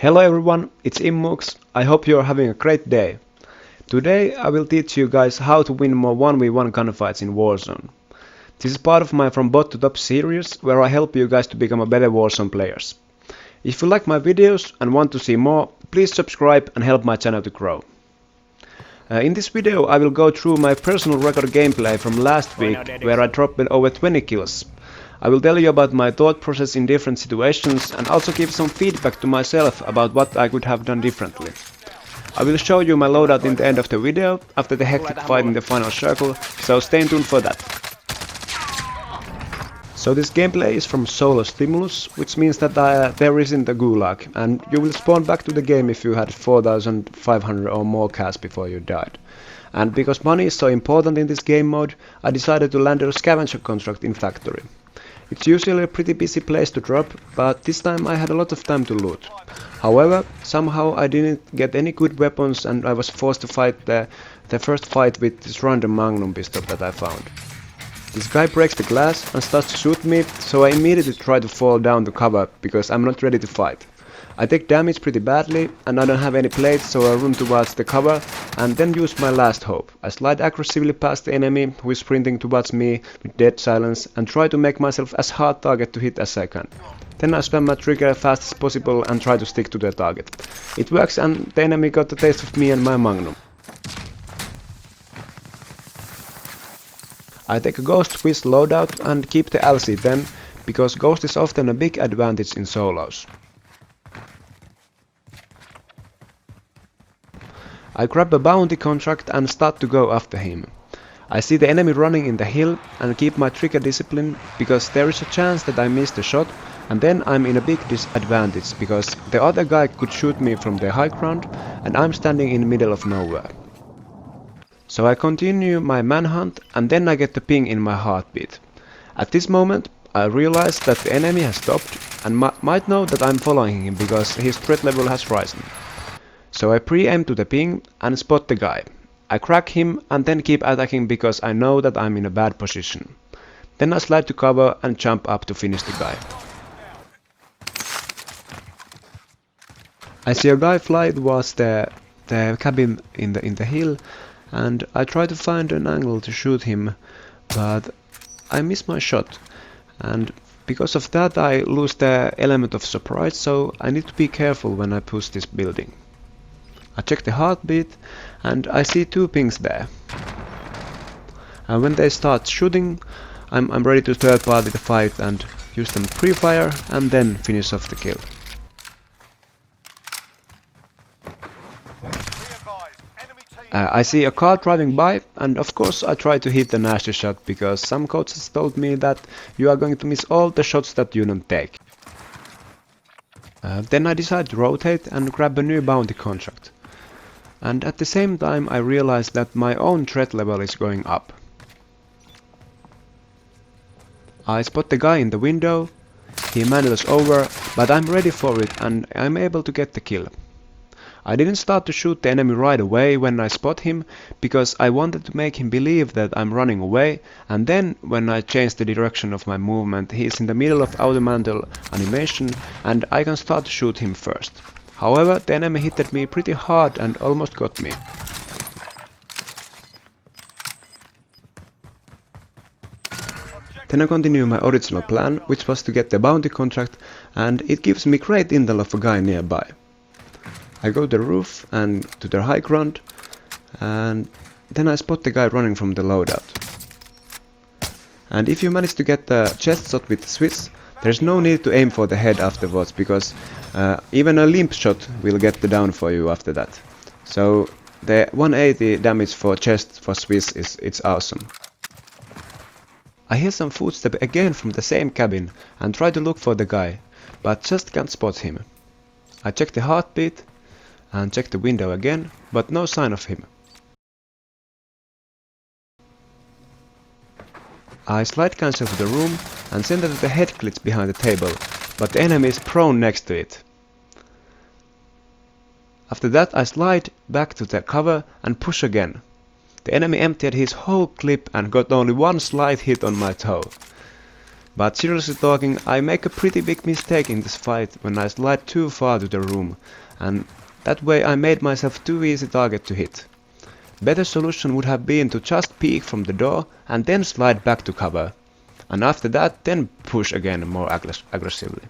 Hello everyone, it's Immuux. I hope you are having a great day. Today I will teach you guys how to win more 1v1 gunfights in Warzone. This is part of my From Bot to Top series where I help you guys to become a better Warzone players. If you like my videos and want to see more, please subscribe and help my channel to grow. In this video I will go through my personal record gameplay from last week where I dropped over 20 kills. I will tell you about my thought process in different situations and also give some feedback to myself about what I could have done differently. I will show you my loadout in the end of the video after the hectic fight in the final circle, so stay tuned for that. So this gameplay is from solo stimulus, which means that there isn't a gulag, and you will spawn back to the game if you had 4,500 or more cash before you died. And because money is so important in this game mode, I decided to land a scavenger contract in factory. It's usually a pretty busy place to drop, but this time I had a lot of time to loot. However, somehow I didn't get any good weapons and I was forced to fight the first fight with this random magnum pistol that I found. This guy breaks the glass and starts to shoot me, so I immediately try to fall down to cover because I'm not ready to fight. I take damage pretty badly and I don't have any plates, so I run towards the cover and then use my last hope. I slide aggressively past the enemy who is sprinting towards me with dead silence and try to make myself as hard target to hit as I can. Then I spam my trigger as fast as possible and try to stick to the target. It works and the enemy got a taste of me and my magnum. I take a Ghost Swiss loadout and keep the LC-10 because Ghost is often a big advantage in solos. I grab a bounty contract and start to go after him. I see the enemy running in the hill and keep my trigger discipline because there is a chance that I miss the shot and then I'm in a big disadvantage because the other guy could shoot me from the high ground and I'm standing in the middle of nowhere. So I continue my manhunt and then I get the ping in my heartbeat. At this moment I realize that the enemy has stopped and might know that I'm following him because his threat level has risen. So I pre-aim to the ping and spot the guy. I crack him and then keep attacking because I know that I'm in a bad position. Then I slide to cover and jump up to finish the guy. I see a guy fly towards the cabin in the hill and I try to find an angle to shoot him, but I miss my shot. And because of that I lose the element of surprise, so I need to be careful when I push this building. I check the heartbeat and I see two pings there. And when they start shooting, I'm ready to third party the fight and use them pre-fire and then finish off the kill. I see a car driving by and of course I try to hit the nasty shot because some coaches told me that you are going to miss all the shots that you don't take. Then I decide to rotate and grab a new bounty contract. And at the same time I realize that my own threat level is going up. I spot the guy in the window, he manoeuvres over, but I'm ready for it and I'm able to get the kill. I didn't start to shoot the enemy right away when I spot him, because I wanted to make him believe that I'm running away, and then when I change the direction of my movement he is in the middle of auto-mantle animation and I can start to shoot him first. However, the enemy hit me pretty hard and almost got me. Then I continue my original plan, which was to get the bounty contract, and it gives me great intel of a guy nearby. I go to the roof and to the high ground, and then I spot the guy running from the loadout. And if you manage to get the chest shot with the Swiss, there's no need to aim for the head afterwards, because even a limp shot will get the down for you after that. So the 180 damage for chest for Swiss it's awesome. I hear some footsteps again from the same cabin and try to look for the guy, but just can't spot him. I check the heartbeat and check the window again, but no sign of him. I slide cancel to the room and send it to the head glitch behind the table, but the enemy is prone next to it. After that I slide back to the cover and push again. The enemy emptied his whole clip and got only one slight hit on my toe. But seriously talking, I make a pretty big mistake in this fight when I slide too far to the room, and that way I made myself too easy target to hit. Better solution would have been to just peek from the door and then slide back to cover. And after that, then push again more aggressively.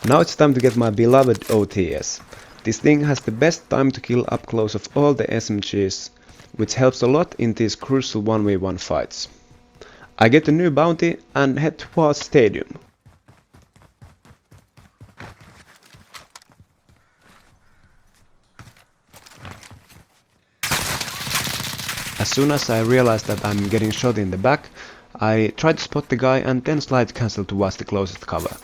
Now it's time to get my beloved OTS. This thing has the best time to kill up close of all the SMGs, which helps a lot in these crucial 1v1 fights. I get a new bounty and head towards stadium. As soon as I realize that I'm getting shot in the back, I try to spot the guy and then slide cancel towards the closest cover.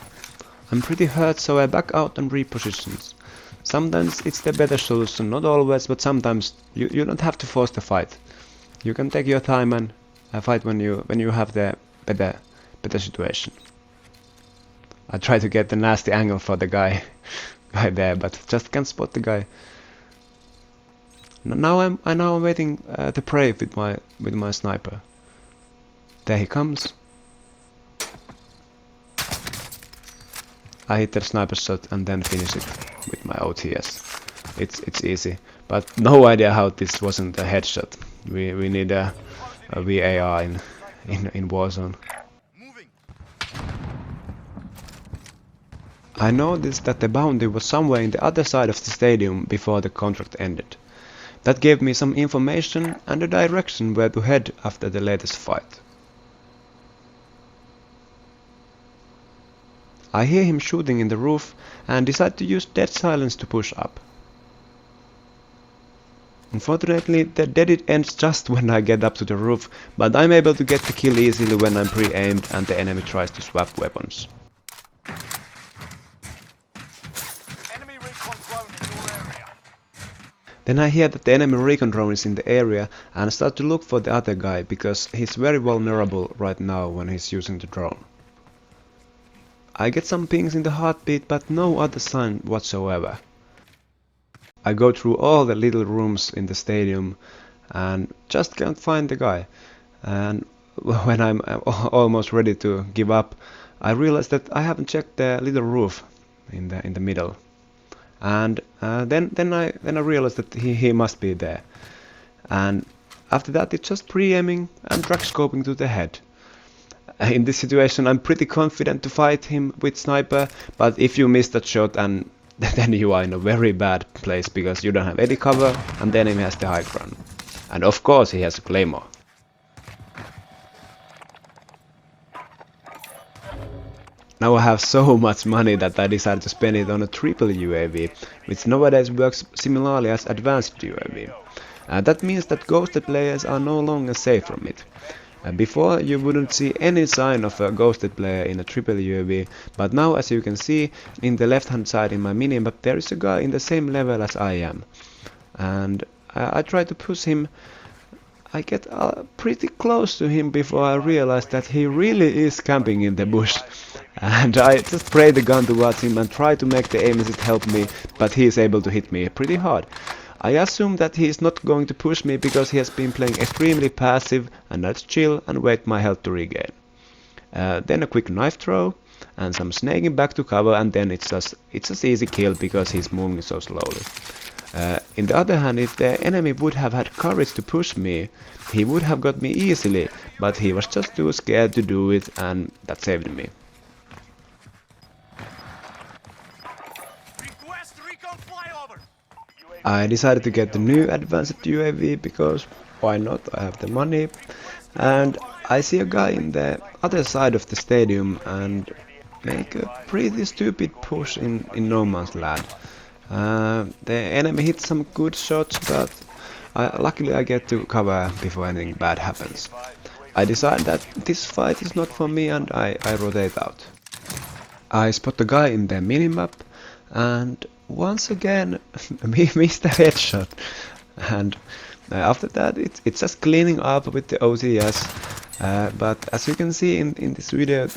I'm pretty hurt, so I back out and repositions. Sometimes it's the better solution, not always, but sometimes you don't have to force the fight. You can take your time and fight when you have the better situation. I try to get the nasty angle for the guy there, but just can't spot the guy. Now I'm waiting the prey with my sniper. There he comes. I hit the sniper shot and then finish it with my OTS. It's easy, but no idea how this wasn't a headshot. We need a VAR in Warzone. I noticed that the bounty was somewhere in the other side of the stadium before the contract ended. That gave me some information and a direction where to head after the latest fight. I hear him shooting in the roof and decide to use dead silence to push up. Unfortunately, the dead ends just when I get up to the roof, but I'm able to get the kill easily when I'm pre-aimed and the enemy tries to swap weapons. Then I hear that the enemy recon drone is in the area and start to look for the other guy because he's very vulnerable right now when he's using the drone. I get some pings in the heartbeat but no other sign whatsoever. I go through all the little rooms in the stadium and just can't find the guy. And when I'm almost ready to give up, I realize that I haven't checked the little roof in the middle. And then I realized that he must be there. And after that it's just pre-aiming and drag scoping to the head. In this situation I'm pretty confident to fight him with sniper, but if you miss that shot and then you are in a very bad place because you don't have any cover and the enemy has the high ground. And of course he has a claymore. Now I have so much money that I decided to spend it on a triple UAV, which nowadays works similarly as advanced UAV. That means that ghosted players are no longer safe from it. Before you wouldn't see any sign of a ghosted player in a triple UAV, but now as you can see in the left hand side in my minimap there is a guy in the same level as I am. And I try to push him. I get pretty close to him before I realize that he really is camping in the bush. And I just spray the gun towards him and try to make the aim assist help me, but he is able to hit me pretty hard. I assume that he is not going to push me because he has been playing extremely passive, and I just chill and wait my health to regain. Then a quick knife throw and some snaking back to cover, and then it's just easy kill because he's moving so slowly. In the other hand, if the enemy would have had courage to push me, he would have got me easily, but he was just too scared to do it, and that saved me. I decided to get the new advanced UAV because why not, I have the money, and I see a guy in the other side of the stadium and make a pretty stupid push in no man's land. The enemy hits some good shots, but luckily I get to cover before anything bad happens. I decide that this fight is not for me and I rotate out. I spot the guy in the minimap and once again missed a headshot. And after that it's just cleaning up with the OTS. But as you can see in this video,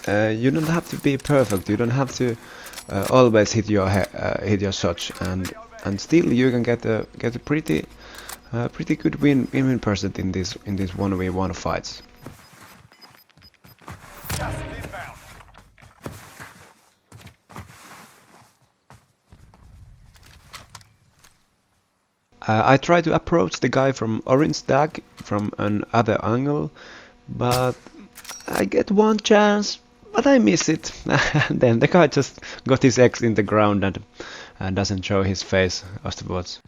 you don't have to be perfect. You don't have to always hit your shots, and still you can get a pretty good win percent in these 1v1 fights. I try to approach the guy from orange tag from another angle, but I get one chance, but I miss it. And then the guy just got his X in the ground and doesn't show his face afterwards.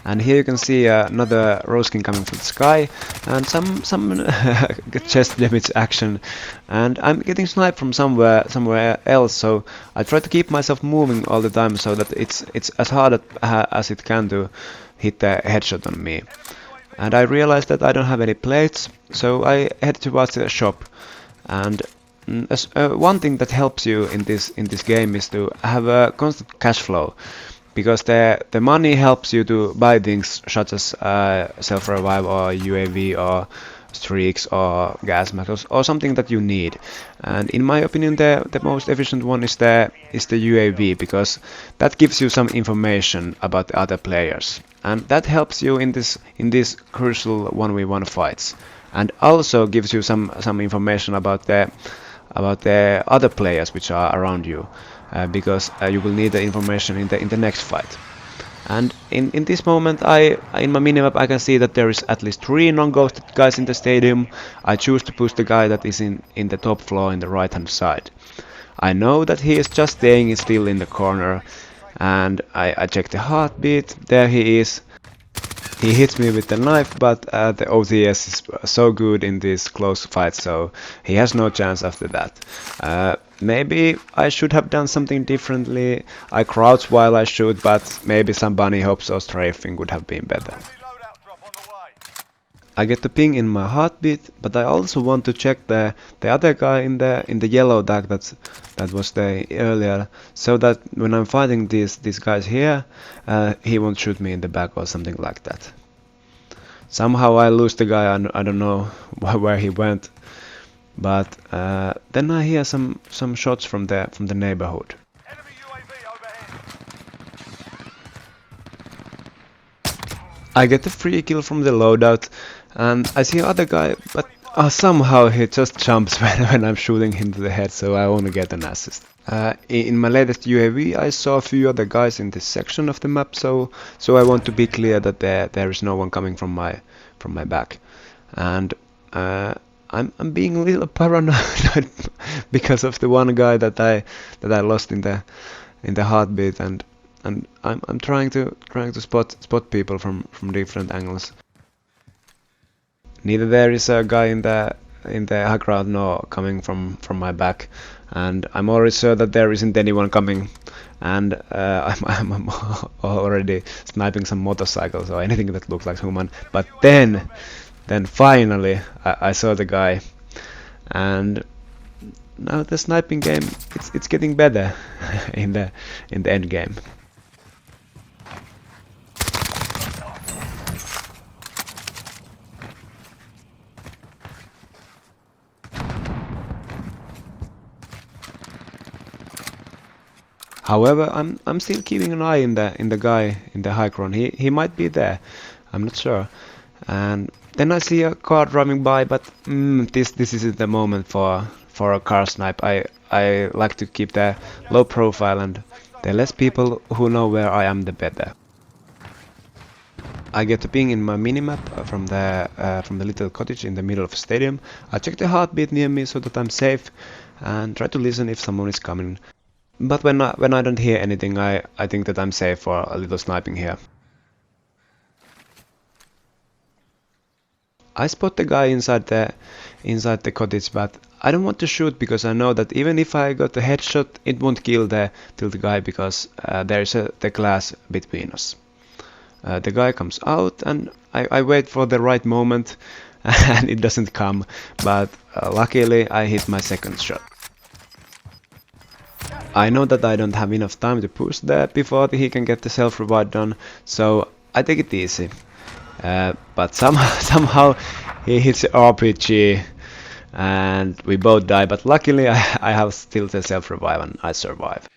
And here you can see another Roskin coming from the sky and some chest damage action, and I'm getting sniped from somewhere else. So I try to keep myself moving all the time so that it's as hard as it can to hit the headshot on me. And I realized that I don't have any plates, so I head towards the shop. And one thing that helps you in this game is to have a constant cash flow, because the money helps you to buy things such as self-revive or UAV or streaks or gas mask or something that you need. And in my opinion, the most efficient one is the UAV, because that gives you some information about the other players, and that helps you in this crucial 1v1 fights, and also gives you some information about the other players which are around you, because you will need the information in the next fight. And in this moment, in my minimap I can see that there is at least 3 non-ghosted guys in the stadium. I choose to push the guy that is in the top floor in the right hand side. I know that he is just staying still in the corner, and I check the heartbeat. There he is. He hits me with the knife, but the OTS is so good in these close fights, so he has no chance after that. Maybe I should have done something differently. I crouch while I shoot, but maybe some bunny hops or strafing would have been better. I get the ping in my heartbeat, but I also want to check the other guy in the yellow tag that was there earlier, so that when I'm fighting these guys here, he won't shoot me in the back or something like that. Somehow I lose the guy, and I don't know where he went, but then I hear some shots from the neighborhood. I get the free kill from the loadout, and I see other guy, but somehow he just jumps when I'm shooting him to the head, so I only get an assist. In my latest UAV I saw a few other guys in this section of the map, so I want to be clear that there is no one coming from my back. And I'm being a little paranoid because of the one guy that I lost in the heartbeat, and I'm trying to spot people from different angles. Neither there is a guy in the high ground nor coming from my back, and I'm already sure that there isn't anyone coming, and I'm already sniping some motorcycles or anything that looks like human. But then finally I saw the guy, and now the sniping game it's getting better in the end game. However, I'm still keeping an eye in the guy in the high ground. He might be there. I'm not sure. And then I see a car driving by, but this isn't the moment for a car snipe. I like to keep the low profile, and the less people who know where I am, the better. I get a ping in my minimap from the little cottage in the middle of the stadium. I check the heartbeat near me so that I'm safe, and try to listen if someone is coming. But when I don't hear anything, I think that I'm safe for a little sniping here. I spot the guy inside the cottage, but I don't want to shoot, because I know that even if I got a headshot, it won't kill the guy, because there is the glass between us. The guy comes out, and I wait for the right moment, and it doesn't come. But luckily, I hit my second shot. I know that I don't have enough time to push there before he can get the self-revive done, so I take it easy. But somehow he hits the RPG and we both die, but luckily I have still the self-revive and I survive.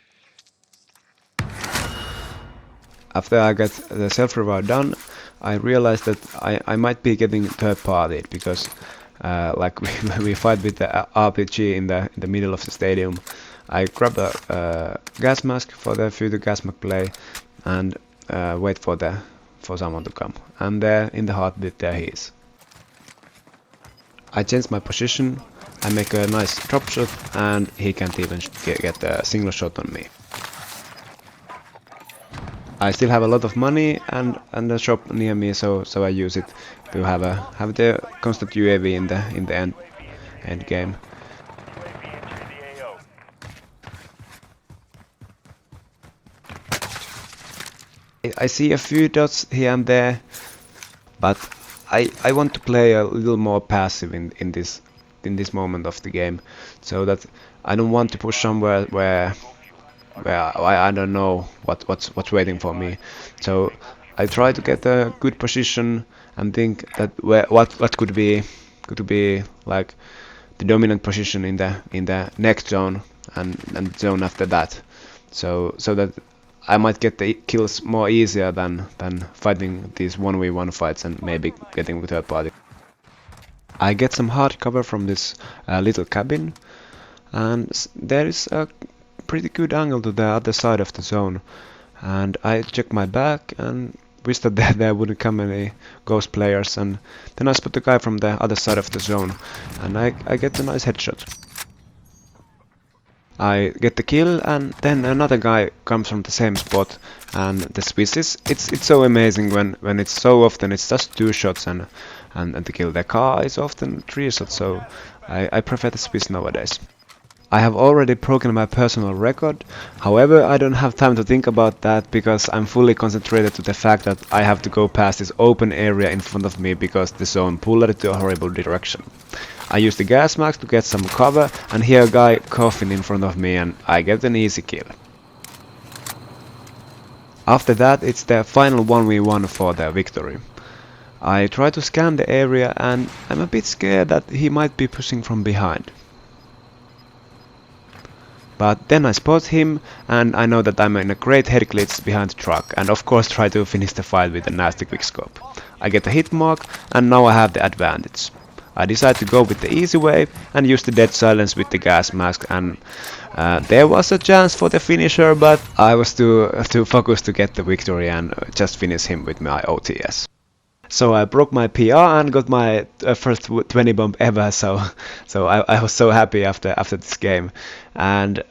After I get the self-revive done, I realized that I might be getting third-partied, because like we fight with the RPG in the middle of the stadium. I grab a gas mask for the future gas mask play and wait for someone to come. And there in the heartbeat there he is. I change my position, I make a nice drop shot, and he can't even get a single shot on me. I still have a lot of money and a shop near me, so I use it to have the constant UAV in the end game. I see a few dots here and there, but I want to play a little more passive in this moment of the game, so that I don't want to push somewhere where I don't know what's waiting for me. So I try to get a good position and think that what could be like the dominant position in the next zone and zone after that. So that I might get the kills more easier than fighting these 1v1 fights and maybe getting with third party. I get some hard cover from this little cabin, and there is a pretty good angle to the other side of the zone, and I check my back and wish that there wouldn't come any ghost players, and then I spot the guy from the other side of the zone and I get a nice headshot. I get the kill, and then another guy comes from the same spot, and the Swiss it's so amazing when it's so often it's just 2 shots and the kill. The car is often 3 shots, so I prefer the Swiss nowadays. I have already broken my personal record, however I don't have time to think about that because I'm fully concentrated to the fact that I have to go past this open area in front of me because the zone pulled it to a horrible direction. I use the gas mask to get some cover and hear a guy coughing in front of me and I get an easy kill. After that it's the final 1v1 for the victory. I try to scan the area and I'm a bit scared that he might be pushing from behind. But then I spot him and I know that I'm in a great head glitch behind the truck and of course try to finish the fight with a nasty quickscope. I get a hit mark and now I have the advantage. I decide to go with the easy way and use the dead silence with the gas mask, and there was a chance for the finisher, but I was too focused to get the victory and just finish him with my OTS. So I broke my PR and got my first 20 bomb ever, so I was so happy after this game. And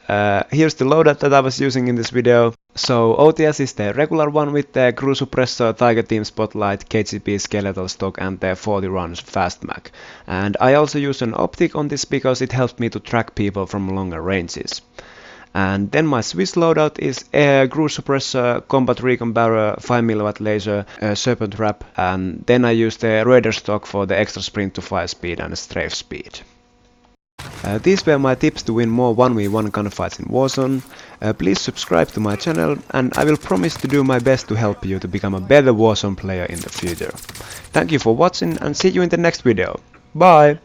here's the loadout that I was using in this video. So OTS is the regular one with the crew suppressor, Tiger Team Spotlight, KGP skeletal stock and the 40 rounds fast mag. And I also use an optic on this because it helps me to track people from longer ranges. And then my Swiss loadout is a crew suppressor, combat recon barrel, 5mm laser, serpent trap, and then I use the raider stock for the extra sprint to fire speed and strafe speed. These were my tips to win more 1v1 gunfights in Warzone. Please subscribe to my channel and I will promise to do my best to help you to become a better Warzone player in the future. Thank you for watching and see you in the next video. Bye!